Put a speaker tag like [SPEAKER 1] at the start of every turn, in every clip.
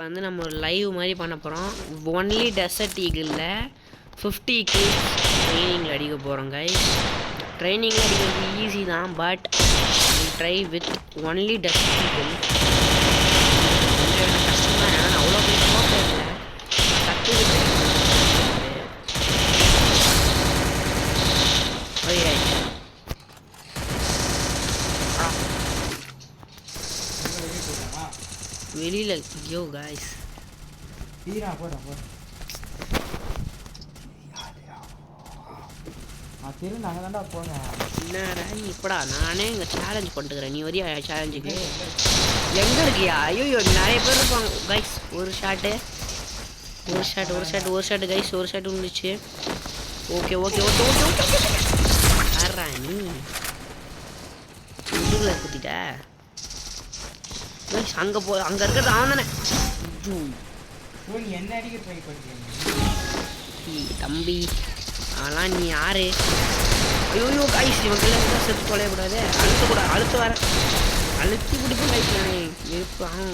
[SPEAKER 1] வந்து நம்ம ஒரு லைவ் மாதிரி பண்ண போகிறோம். ஒன்லி டெசர்ட் ஈகிளில் 50 kills ட்ரைனிங்கில் அடிக்க போகிறோம் கைஸ். ட்ரைனிங்கில் அடிக்கிறது ஈஸி தான், but try with only desert eagle கொஞ்சம் கஷ்டம் தான். ஏன்னா நான் அவ்வளோ போய் போக இல்லை, கற்றுக்கிட்டு வெளியில் ஐயோ காய்ஸ் என்னடா நீ இப்படா நானே இங்கே சேலஞ்ச் பண்ணிட்டுக்கிறேன், நீ வரியா சேலஞ்சுக்கு? எங்கே இருக்கியா? ஐயோ நிறைய பேர் இருப்பாங்க கைஸ். ஒரு ஷாட்டு கைஸ், ஒரு ஷாட்டு விழுந்துச்சு. Okay okay okay okay okay ஆடுறா நீ முதுகுல குத்திட்ட கைஸ். அங்கே இருக்கிறது அவன் தானே தம்பி. அதெல்லாம் நீ யாரு? ஐயோ கைஸ், இவங்கெல்லாம் செத்து தொலையக்கூடாது. அழுத்து வர அழுத்தி பிடிக்கும் கைஸ். இருப்பான்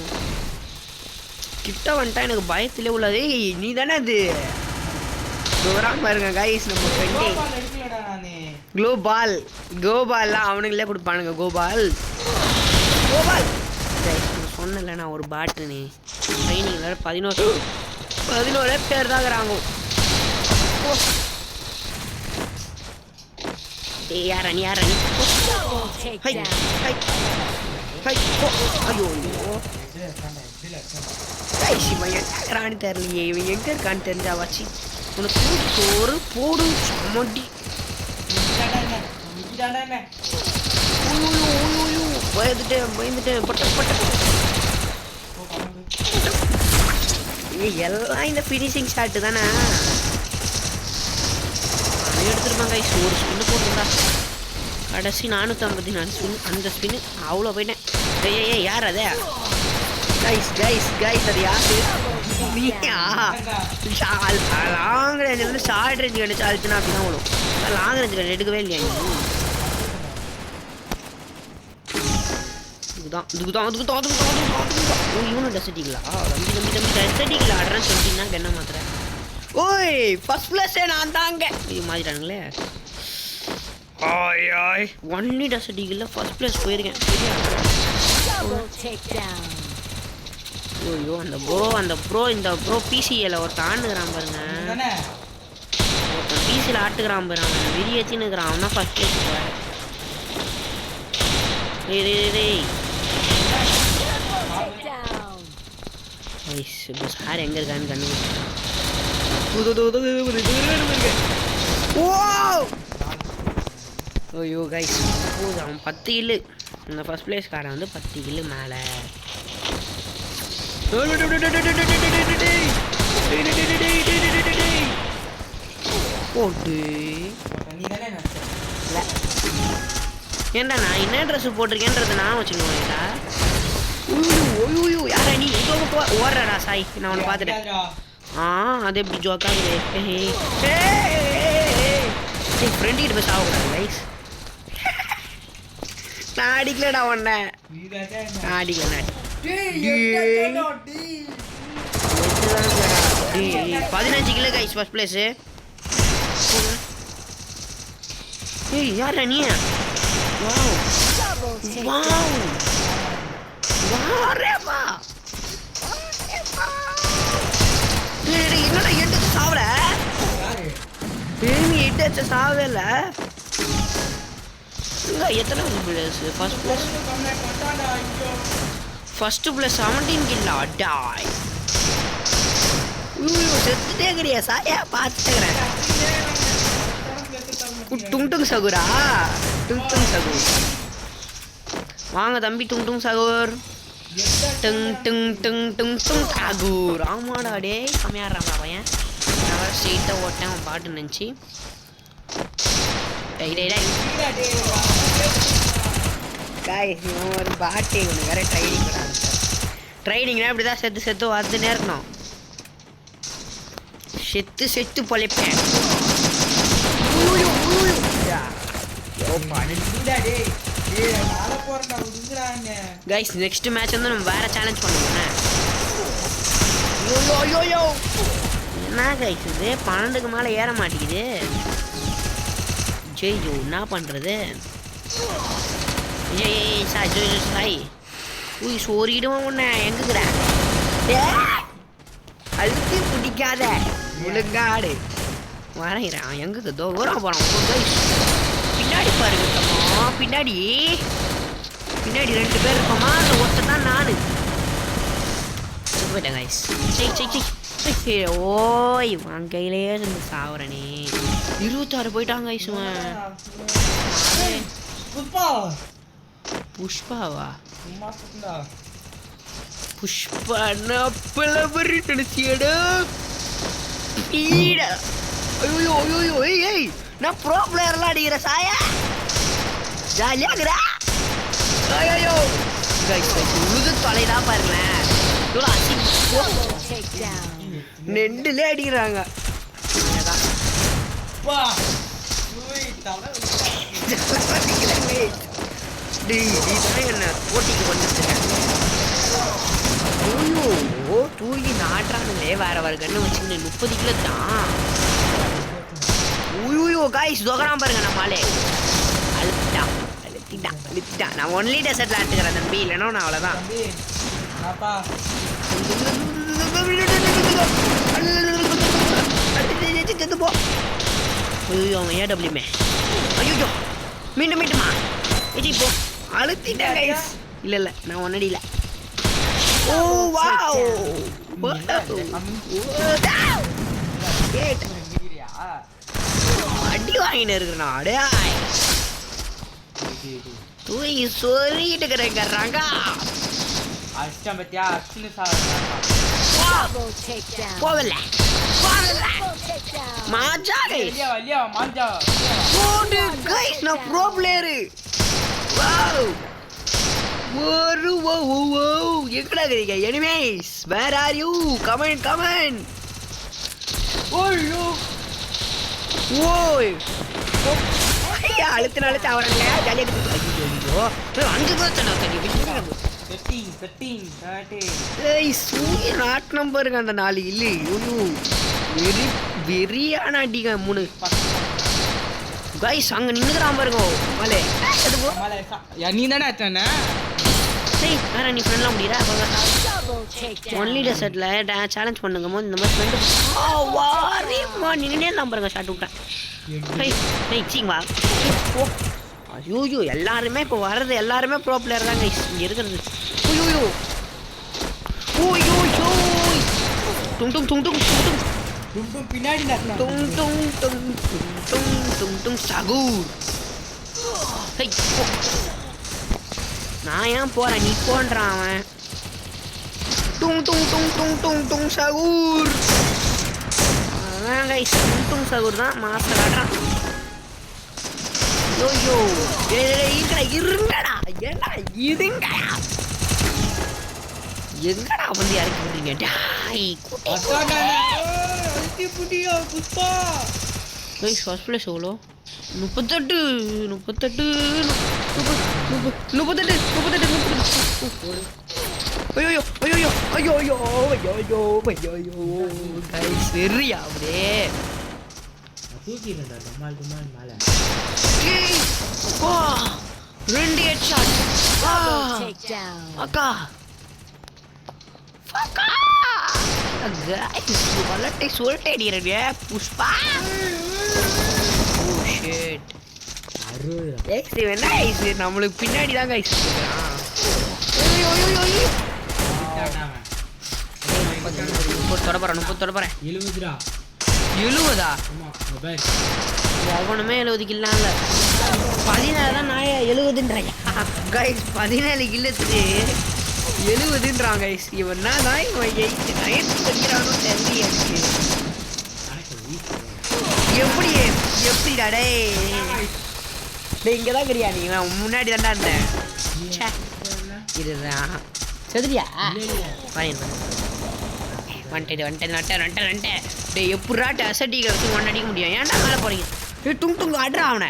[SPEAKER 1] கிட்ட வந்துட்டா எனக்கு பயத்திலே உள்ளது. நீ தானே அது வராம பாருங்க கைஸ். நம்ம ஃப்ரெண்டே கோபால்லாம் அவனுங்களே கொடுப்பானுங்க. கோபால் சொன்னல நான் ஒரு பாட்டுன்னு. ட்ரைனிங்கில் 11 பேர் தான் இருக்கிறாங்க. யார் அணி ஐயோ இவன் எங்கிறான்னு தெரியலையே. இவன் எங்கே இருக்கான்னு தெரிஞ்சா வச்சு உனக்கு சோறு போடு சமட்டி. பயந்துட்டேன் எல்லாம் இந்த ஃபினிஷிங் ஷாட்டு தானே எடுத்துருப்பாங்க கைஸ். ஒரு ஸ்பின்னு போட்டுருந்தா கடைசி 454 ஸ்பின். அந்த ஸ்பின்னு அவ்வளோ போயிட்டேன். யார் அதே கைஸ் அது யாரு? லாங் ரேஞ்சில் வந்து ஷார்ட் ரேஞ்சு கிடைச்சா அழிச்சுனா அப்படி தான் வரும். லாங் ரேஞ்சு கிடையாது எடுக்கவே இல்லையா நீ? இவனும் டெசர்ட்டிங்களா? தம்பி டெசர்ட்டிங்களா ஆடுறேன்னு சொல்லிட்டீங்கன்னா என்ன மாத்திரேன். ஓய் ஃபர்ஸ்ட் பிளேஸே நான் தாங்க. இது மாதிரிட்டானுங்களே. ஒன்லி டெசர்ட்டிங்கில் ஃபர்ஸ்ட் பிளேஸ் போயிருக்கேன். ஐயோ அந்த ப்ரோ இந்த ப்ரோ பிசிஏல ஒருத்தன் ஆண்டுக்கிறான் பாருங்க. ஒருத்தன் பிசியில் ஆட்டுக்கிறான் பாரு. அவன் விரியச்சின்னு இருக்கிறான். அவன் தான் ஃபர்ஸ்ட் பிளேஸ் போவார். சார் எங்கே இருக்கான்னு கண்டுபிடிச்சேன். ஐயோ கைஸ் அவன் 10 கில்லு. இந்த ஃபர்ஸ்ட் பிளேஸ்காரன் வந்து 10 கில்லு மேலே. ஏன்டா நான் என்ன ட்ரெஸ் போட்டிருக்கேன்றத நான் வச்சுக்கோங்கடா. யாரா நீ ஓடுறடா சாய்? நான் உன்னை பார்த்துட்டேன். அது எப்படி ஜோக்காகுது? ஃப்ரெண்ட் கிட்ட போய் சாகக்கூடாது கைஸ். நான் அடிக்கலடா உன்னை. நான் அடிக்கல 15 கிலோ கைஸ் ஃபர்ஸ்ட் பிளேஸ். யாரா நீ? என்னடா எட்டு சாவல? எட்டு சாவவே இல்ல. எத்தனை பிளேஸ்? ஃபர்ஸ்ட் பிளேஸ் 17 கில்லா. டாய் செத்துட்டே இருக்கிறியா சாயா? பார்த்துக்கிறேன். டுங் சகுரா டுங் சகு வாங்க தம்பி. டுங் சகுர் டாகூர். ஆமாடா டே செம்மையாடுறான் பையன். நான் வேறு ஸ்ட்ரெயிட்டாக ஓட்டேன் அவன் பாட்டு நினச்சி. ஒரு பாட்டு இவனு வேற ட்ரைனிங்னா இப்படி தான் செத்து வந்துன்னே இருக்கணும். செத்து பொழைப்பேன். கைஸ் நெக்ஸ்ட் மேட்ச் வந்து நம்ம வேற சேலஞ்ச் பண்ணுவோம். ஐயோ என்ன கைஸ் இது 12க்கு மேலே ஏற மாட்டேங்குது. ஜெய்ஜோ என்ன பண்ணுறது? ஏய் சாய் ஜெய் சாய் ஊய் சோறிடுவோம் உன்னை எங்குக்கிற அழுத்தி பிடிக்காத ஒழுங்காடு வரைகிறான். எங்குக்கு தூரம் போகிறான். பின்னாடி பாருங்கம்மா, பின்னாடி 2 பேர் இருக்கோமா, அந்த ஒருத்தர் தான் நான் போயிட்டேன் கைஸ். ஓய் வான் கையிலே இருந்து சாவுறனே. 26 போயிட்டாங்க கைஸ். புஷ்பாவா? புஷ்பா பலவரி நினைச்சியடா. ஐயோ ஏய் நான் ப்ரோ பிளேயர்லாம் அடிக்கிற சாயா ஜாலியாகிறா. ஐயோ கைஸ் உழுது தொலைதான் பாருங்களேன். நெண்டுலே அடிக்கிறாங்க. என்ன போட்டிக்கு வந்துருக்கேன். ஐயோ தூக்கி நாட்டுறானுங்களே வேற கண்ணு வச்சுக்கிட்டு 30 கிலோ தான். ஐயோ காய்ஸ் தோக்கறான் பாருங்க நம்மளே. அழுத்திட்டான். நான் ஒன்லி டெசர்ட்ல ஆட்டுக்கிறேன் தம்பி, இல்லைன்னா நான் அவ்வளோதான். ஐயோ அவன் ஏடபிள்யூமே. ஐயோ மீண்டுமா போ அழுத்திட்டேன் கைஸ். இல்லை நான் ஒன்னடியில். ஓ வாவ் அடி வாங்கின்னு இருக்கிறேன். அடே தூக்கி சொல்லிட்டு இருக்கிறேங்க. போகல மாஜா கைஸ். நான் ப்ரோ பிளேயரு. எங்கடா இருக்கீங்க enemies? Where are you? Comment. ஓய் அழுத்து அவரங்க ஜாலியாக 5 சூரிய நாட் நம்பருங்க அந்த 4 இல்லை. வெறியான அடிங்க 3 கைஸ். அங்கே நின்றுக்கிறான் பாருங்க மலே.
[SPEAKER 2] நீ தானே அத்தானே
[SPEAKER 1] வேற நீ ஃப்ரெண்ட்லாம் முடியல. ஒன்லி டெசர்ட்ல சேலஞ்ச் பண்ணுங்க போது இந்த மாதிரி ஃப்ரெண்டு நின்னே தான் பாருங்க. ஷாட் விட்டேன். வா ஐயோ எல்லாருமே இப்போ வர்றது எல்லாருமே ப்ரோ பிளேயர் தான் கைஸ் இங்கே இருக்கிறது.
[SPEAKER 2] பின்னாடி
[SPEAKER 1] சகூர். நான் ஏன் போறேன் நீ போன்றான் அவன். சகூர் கைஸ். சகூர் தான் மாஸ்டர் ஆடுறான். ஐயோ இருங்கடா ஏண்டா இதுங்கடா எங்கடா வந்து இறக்கி விடுறீங்க? ஃபர்ஸ்ட் பிளேஸ் எவ்வளோ? 38. சரியா அப்படியே ரெண்டு ஹெட்ஷாட். அக்கா வளட்டை சொல்லிட்டே அடிக்கிறே புஷ்பா. நம்மளுக்கு பின்னாடி தான் கைஸ். 70 எவனுமே 70 கில்லாம் இல்லை. 14 தான் நான் 70ன்றாங்க கைஸ். 14 கில்லத்துக்கு 70ன்றான் கைஸ். இவன் தான் இவன் 8 9 படிக்கிறானோ தெரியல எனக்கு. எப்படிடா டே இங்கே தான் கிடையா? நீ முன்னாடி தாண்டா இருந்தேன். இதுதான் செதுரியா வந்துட்டேன். டே எப்படா அசட்டிகளை வச்சு ஒன்று அடிக்க முடியும்? ஏன்டா மேலே போறீங்க? டுங் ஆடுறா அவனை.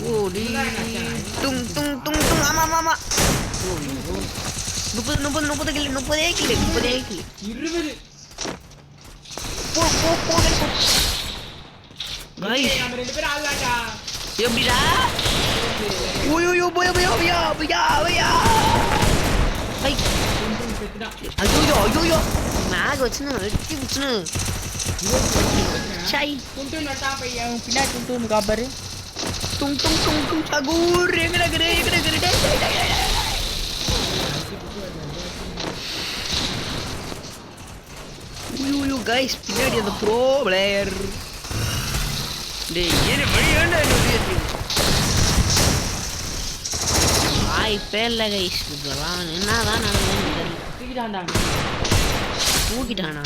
[SPEAKER 1] ஓ டி டுங் ஆமாம் 30 கில் 30 கில்
[SPEAKER 2] 20
[SPEAKER 1] போ गाइस
[SPEAKER 2] நம்ம ரெண்டு பேரும் ஆளலாம்டா
[SPEAKER 1] எப்படிடா ஓயோ போய் ஐ ஐயோ மேக் வச்சுனா வெட்டி புச்சுனா சை
[SPEAKER 2] குண்டு நட்டா பையன் பின்னாடி குண்டு காப்பாரு
[SPEAKER 1] டும் சகூர் எங்கடா ஐயோ गाइस பின்னாடி அந்த ப்ரோ பிளேயர் டேய் ஏன் வழியாண்டா என்ன பேர்ல கைஸ் இதெல்லாம் என்னதான் நடக்குதுன்னு தெரியல தூக்கிட்டானா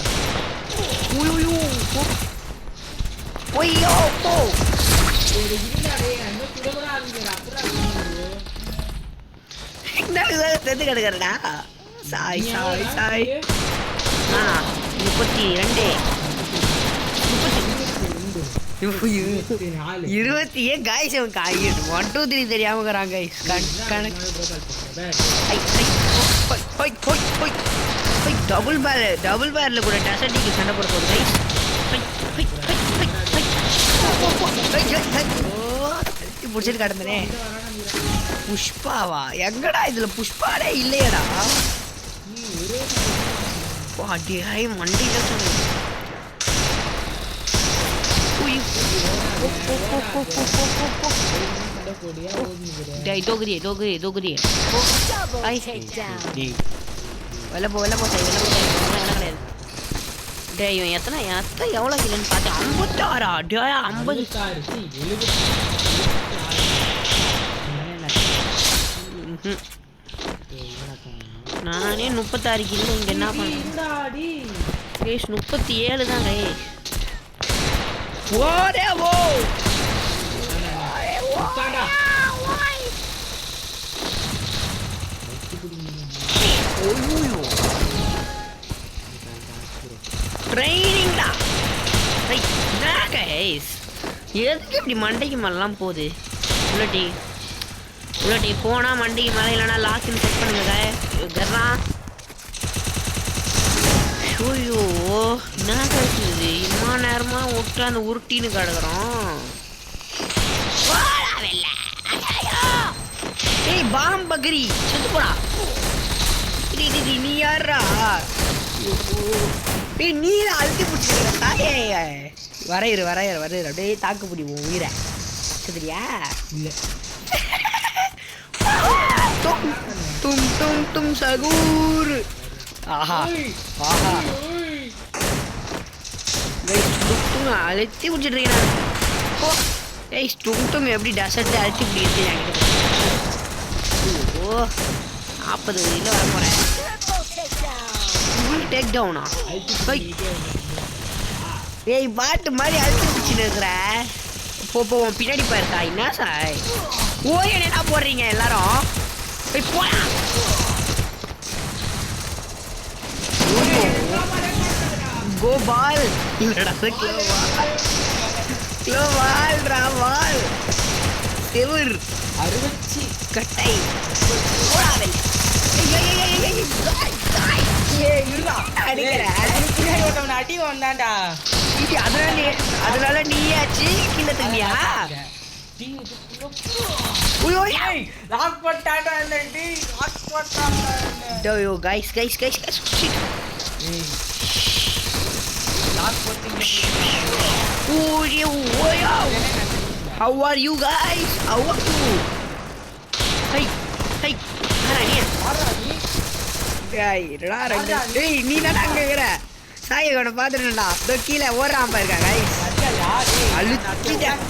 [SPEAKER 1] போ செத்து கிடக்குறடா சாய் 32 20 गाइस அவன் காயிட்டு 1 2 3 தெரியாம இருக்கறாங்க गाइस கணக்கு டபுள் பேர்ல கூட டசட்டிக்கு சண்டை போட போகுது गाइस புடிச்சிட்டு கடந்தனே புஷ்பாவா எங்கடா இதுல புஷ்பாடே இல்லையடா பாடி ஹை மண்டில சொன்ன டேய் டோகரி ஐ டேய் வெல்ல போ சை கிடையாது டேய் இவன் எத்தனை எவ்வளவு கிலோன்னு பார்த்தா 56 டேய் 50 நானே 36 கிலோ இங்க என்ன பண்ணாடி கேஸ் 37 தான் கைஸ் ஓடேவோ
[SPEAKER 2] உட்காடா
[SPEAKER 1] ஓய்யோ ட்ரைனிங்டா டேய் நான் கைஸ் எதுக்கு இப்படி மண்டைக்கு மேலாம் போகுது உள்ளடி போனா மண்டைக்கு மேலே இல்லைனா லாக்கின்னு செட் பண்ணுங்க கர்ரா ஐயோ என்ன கிடைச்சது இம்மா நேரமா உட்காந்து உருட்டின்னு கிடக்குறோம் ஏய் பாம் பக்ரி செத்து போடா நீ யாரா ஏய் நீ அழுத்தி பிடிச்சிருக்க வரையிரு அப்படியே தாக்கு பிடிவோம் உயிரை சரியா
[SPEAKER 2] இல்லை
[SPEAKER 1] டும் சகூர் ஆஹா அழுத்தி பிடிச்சிட்டு ஏய் டும் எப்படி டசர்ட் அழுத்தி பிடிக்கிறது என்கிட்ட ஓ 40 வரையில் வர போகிறேன் டேக் டவுனா ஏய் பாட்டு மாதிரி அழுத்தி பிடிச்சின்னு இருக்கிற போவோம் பின்னாடி பாருக்கா என்ன சாய் ஓய் என்ன போடுறீங்க எல்லாரும் போய் போயா கோ பால் இல்லடா க்ளோவால் ராவால் செவர்
[SPEAKER 2] அறுவச்சி
[SPEAKER 1] கட்டை ஓடாவல்
[SPEAKER 2] அடி வந்தாண்டா
[SPEAKER 1] அதனால நீயாச்சு கீழே தண்ணியா How are you guys? How are you? Hey, நீ தானே அங்க இருக்கிற சாயகோட பாத்துட்டா கீழே ஓடுறான் பாருக்கா guys அழுத்திட்டேன்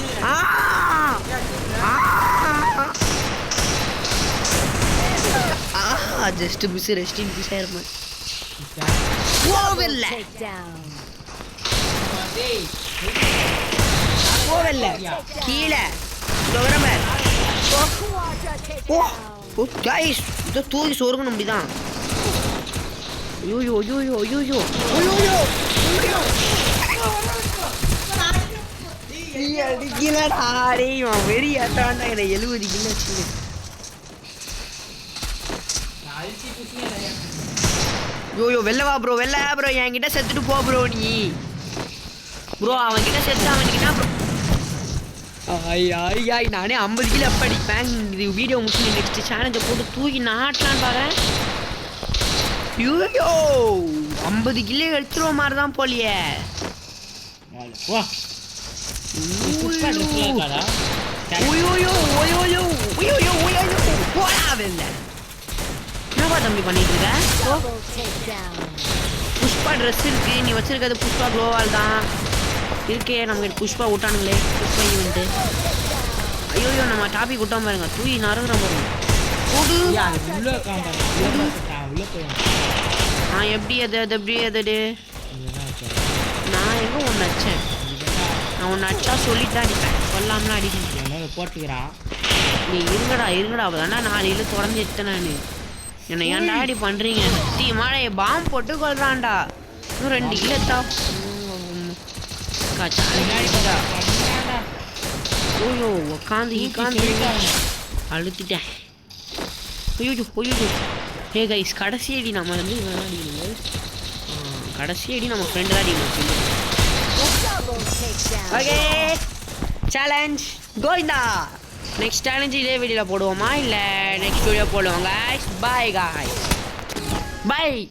[SPEAKER 1] ஜஸ்ட் மிஸ் ரெஸ்டிங் மிஸ் ஆயிருமா போகல கீழே ஓ கைஸ் இதை தூக்கி சொருகணும் அப்படிதான் ஐயோ அடிக்கலடா வெறி ஆட்டாண்டா என்ன 70 கிலோ வச்சு யோ வெளில வா ப்ரோ வெளில ப்ரோ என்கிட்ட செத்துட்டு போ ப்ரோ நீ ப்ரோ அவன்கிட்ட செத்து அவன்கிட்ட ப்ரோ ஐய் நானே 50 கிலோ எப்போ அடிப்பேன் இது வீடியோ முடிச்சு நெக்ஸ்ட் சேலஞ்சை போட்டு தூக்கி நாட்டலான்னு பார்க்குறேன் ஐயோ 50 கிலோ எடுத்துருவ மாதிரி தான் போலியே என்னப்பா தம்பி பண்ணிட்டு இருக்க புஷ்பா ட்ரெஸ் இருக்கு நீ வச்சிருக்கிறது புஷ்பா க்ளோவால் தான் இருக்கே நமக்கு புஷ்பா விட்டானுங்களே புஷ்பா ஈவெண்ட்டு ஐயோ நம்ம டாபிக் விட்டோம் பாருங்க தூய் நறுகிற பாருங்க நான் எப்படி அது எப்படி அது நான் எங்கே ஒன்று அடித்தேன் நான் ஒன்று அடிச்சா சொல்லிட்டு அடிப்பேன் சொல்லாமலாம் அடிக்கணும்
[SPEAKER 2] போட்டுக்கிறா
[SPEAKER 1] நீ இருங்கடா அப்போ தானே 4 இதில் தொடர்ந்து எடுத்தேன் நான் என்னை ஏன்டா அப்படி பண்ணுறீங்க சத்தியமான பாம்பு போட்டு கொள்றான்டா இன்னும் 2 கிலோ எடுத்தா ஓயோ உக்காந்து அழுத்திட்டேன் ஐயோ ஹே கைஸ் கடைசி அடி நம்ம வந்து இவன் அடிக்கணும் கடைசி அடி நம்ம ஃப்ரெண்டு தான் அடிக்கணும் okay challenge Govinda next challenge இதே வீடியோவில் போடுவோமா இல்லை நெக்ஸ்ட் வீடியோ போடுவோம் கைஸ் பாய்